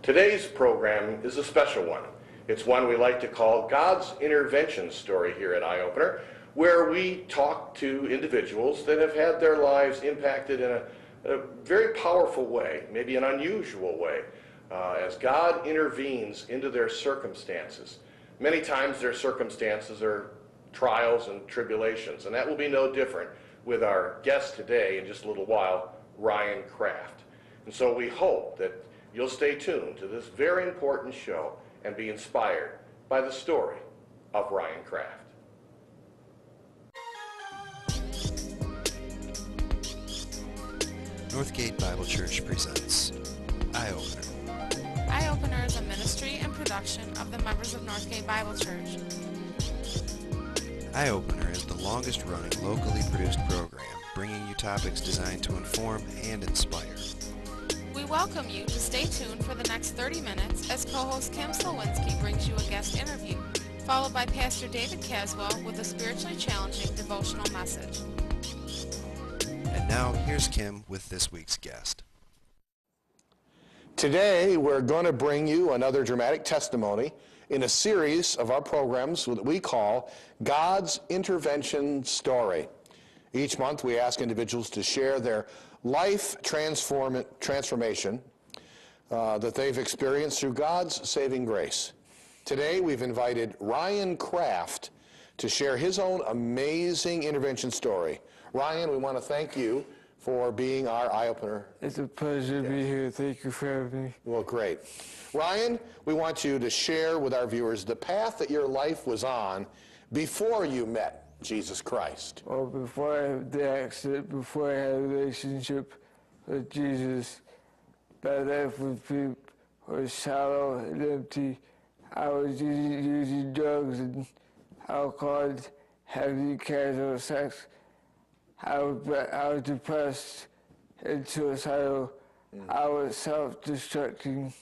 Today's program is a special one. It's one we like to call God's Intervention Story here at Eye Opener, where we talk to individuals that have had their lives impacted in a very powerful way, maybe an unusual way, as God intervenes into their circumstances. Many times their circumstances are trials and tribulations, and that will be no different with our guest today in just a little while, Ryan Krafft. And so we hope that you'll stay tuned to this very important show and be inspired by the story of Ryan Krafft. Northgate Bible Church presents Eye Opener. Eye Opener is a ministry and production of the members of Northgate Bible Church. Eye Opener is the longest running locally produced program, bringing you topics designed to inform and inspire. We welcome you to stay tuned for the next 30 minutes as co-host Kim Slowinski brings you a guest interview, followed by Pastor David Caswell with a spiritually challenging devotional message. And now, here's Kim with this week's guest. Today, we're going to bring you another dramatic testimony in a series of our programs that we call God's Intervention Story. Each month, we ask individuals to share their life transformation that they've experienced through God's saving grace. Today, we've invited Ryan Krafft to share his own amazing intervention story. Ryan, we want to thank you for being our eye-opener. It's a pleasure to be here. Thank you for having me. Well, great. Ryan, we want you to share with our viewers the path that your life was on before you met Jesus Christ. Well, before I had the accident, before I had a relationship with Jesus, my life was shallow and empty. I was using drugs and alcohol, and having casual sex. I was depressed and suicidal. I was self-destructing.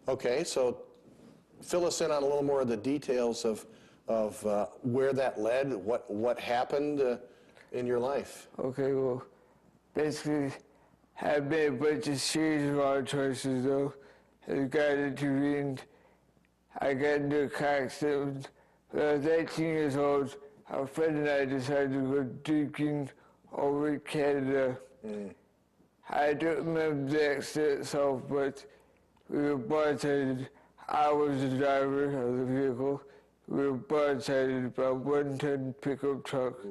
Okay, so fill us in on a little more of the details of where that led, what happened in your life. Okay, well, basically, I made a bunch of series of wrong choices, though. As God intervened, I got into a car accident. When I was 18 years old, a friend and I decided to go drinking over in Canada. I don't remember the accident itself, but we were blindsided. I was the driver of the vehicle. We were blindsided by a 1-ton pickup truck.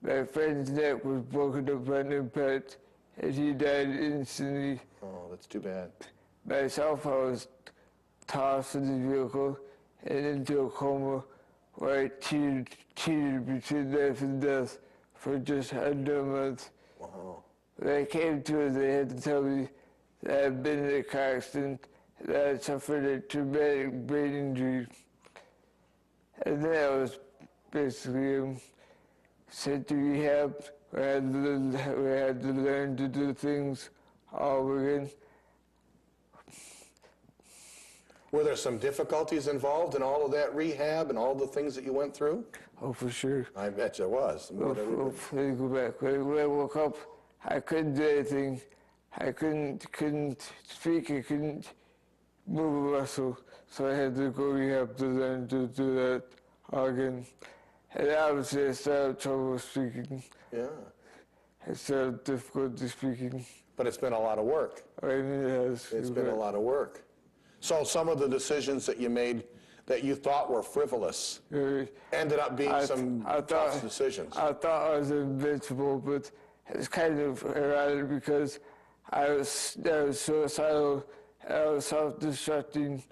My friend's neck was broken up by an impact, and he died instantly. Oh, that's too bad. Myself, I was tossed in the vehicle and into a coma where I cheated between life and death for just under a month. Wow. When I came to it, they had to tell me that I had been in a car accident, that I had suffered a traumatic brain injury. And then I was basically sent to rehab, where I had to learn to do things all over again. Were there some difficulties involved in all of that rehab and all the things that you went through? Oh, for sure. I bet there was. Let me go back. When I woke up, I couldn't do anything. I couldn't speak. I couldn't move a muscle. So I had to go rehab to learn to do that again. And obviously I still have trouble speaking. Yeah. I still have difficulty speaking. But it's been a lot of work. I mean, it has. It's been a lot of work. So some of the decisions that you made that you thought were frivolous ended up being some tough decisions. I thought I was invincible, but it's kind of ironic because I was suicidal and I was self-destructing,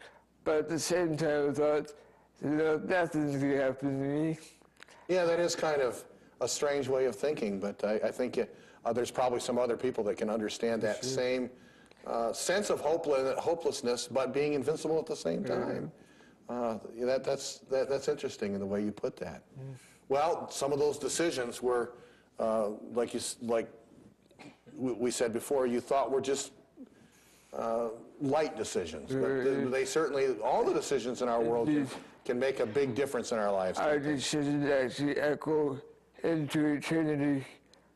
but at the same time I thought, nothing's going to happen to me. Yeah, that is kind of a strange way of thinking, but I think there's probably some other people that can understand that same sense of hopelessness, but being invincible at the same time. That's interesting in the way you put that. Well, some of those decisions were, like we said before, you thought were just light decisions, but they certainly, all the decisions in our world can make a big difference in our lives. Our decisions actually echo into eternity.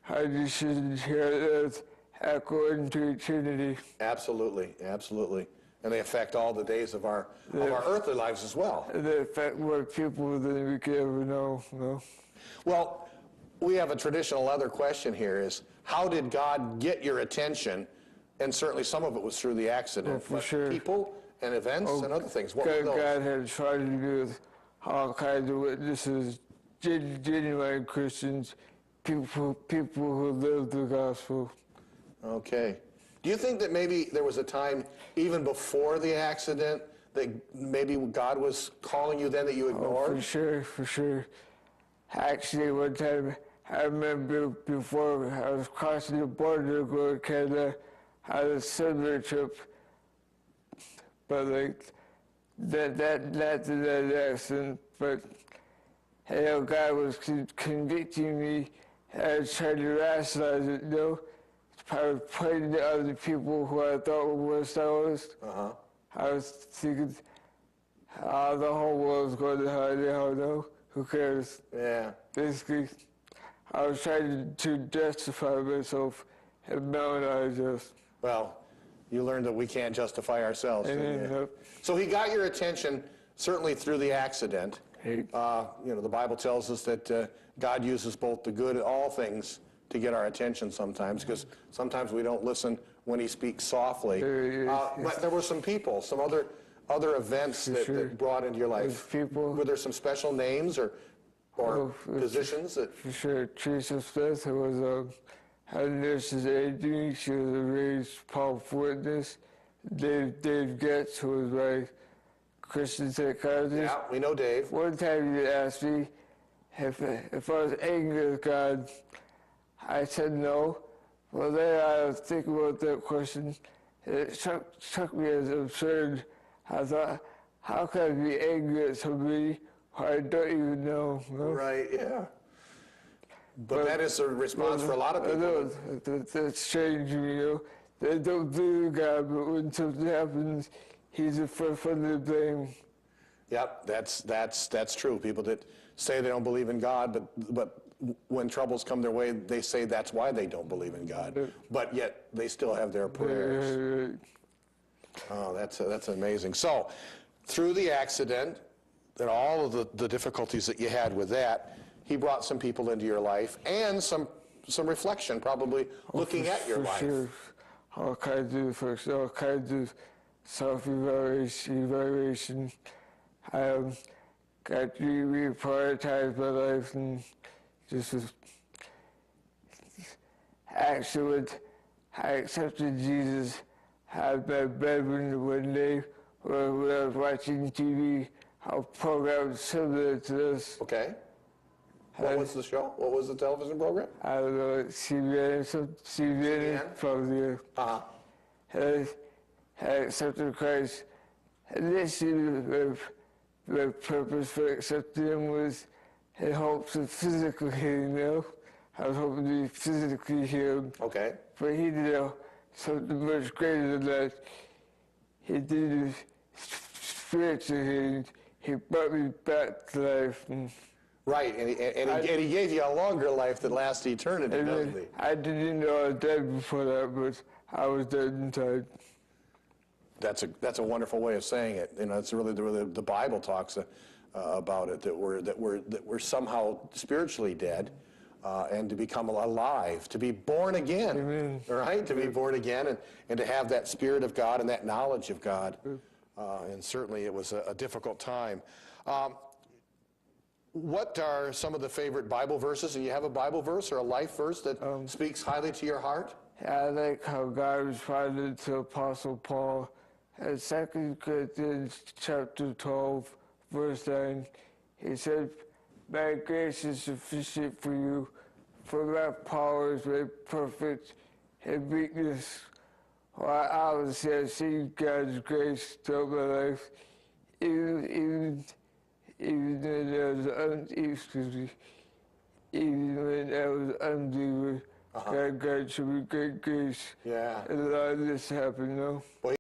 Our decisions here on earth echo into eternity. Absolutely, absolutely. And they affect all the days of our earthly lives as well. They affect more people than we could ever know. Well, we have a traditional other question here is, how did God get your attention? And certainly some of it was through the accident. Oh, for but sure. People and events and other things. What were those? God had tried to do with all kinds of witnesses, genuine Christians, people who lived the gospel. Okay. Do you think that maybe there was a time, even before the accident, that maybe God was calling you then that you ignored? For sure. Actually, one time, I remember before I was crossing the border to go to Canada, I had a similar trip, but like, that led to that accident, but you know, God was convicting me, and I was trying to rationalize it, you know. I was pointing to other people who I thought were worse than I was. I was thinking, the whole world's going to hell anyhow, no? Who cares? Yeah. Basically, I was trying to justify myself, and now I just... Well, you learned that we can't justify ourselves, didn't you? So he got your attention, certainly through the accident. You know, the Bible tells us that God uses both the good and all things to get our attention sometimes, because sometimes we don't listen when he speaks softly. But there were some people, some other events that brought into your life. Were there some special names or positions that... For sure. Teresa Smith was a nurse's aide. She was a very powerful witness. Dave Getz, who was my Christian psychologist. Yeah, we know Dave. One time he asked me if I was angry with God. I said no. Well, then I was thinking about that question. It struck me as absurd. I thought, how can I be angry at somebody who I don't even know? Right, yeah. But that is a response for a lot of people. That's strange, you know. They don't believe in God, but when something happens, he's the first one to blame. Yep, that's true. People that say they don't believe in God, but when troubles come their way, they say that's why they don't believe in God. But yet they still have their prayers. Oh, that's amazing. So, through the accident and all of the difficulties that you had with that, he brought some people into your life and some reflection, probably looking at your life. Sure. All kinds of self-evaluation. I got to reprioritize my life and just actually I accepted Jesus. I was my bedroom one day when I was watching TV, a program similar to this. Okay. What was the show? What was the television program? I don't know, CNN probably. I accepted Christ. Initially, my purpose for accepting him was in hopes of physical healing, you know? I was hoping to be physically healed. Okay. But he did something much greater than that. He did spiritual healing. He brought me back to life. Right, and he gave you a longer life that lasts eternity, doesn't he? I didn't know I was dead before that, but I was dead inside. That's a wonderful way of saying it. You know, it's really the Bible talks about it, that we're somehow spiritually dead, and to become alive, to be born again. Amen. Right, to be born again, and to have that Spirit of God and that knowledge of God. And certainly it was a difficult time. What are some of the favorite Bible verses? Do you have a Bible verse or a life verse that speaks highly to your heart? I like how God responded to Apostle Paul in 2 Corinthians chapter 12, verse 9. He said, "My grace is sufficient for you, for my power is made perfect in weakness." Well, obviously, I've seen God's grace throughout my life, even when I was unbeliever. God showed me great grace. Yeah. And a lot of this happened, you know. Well,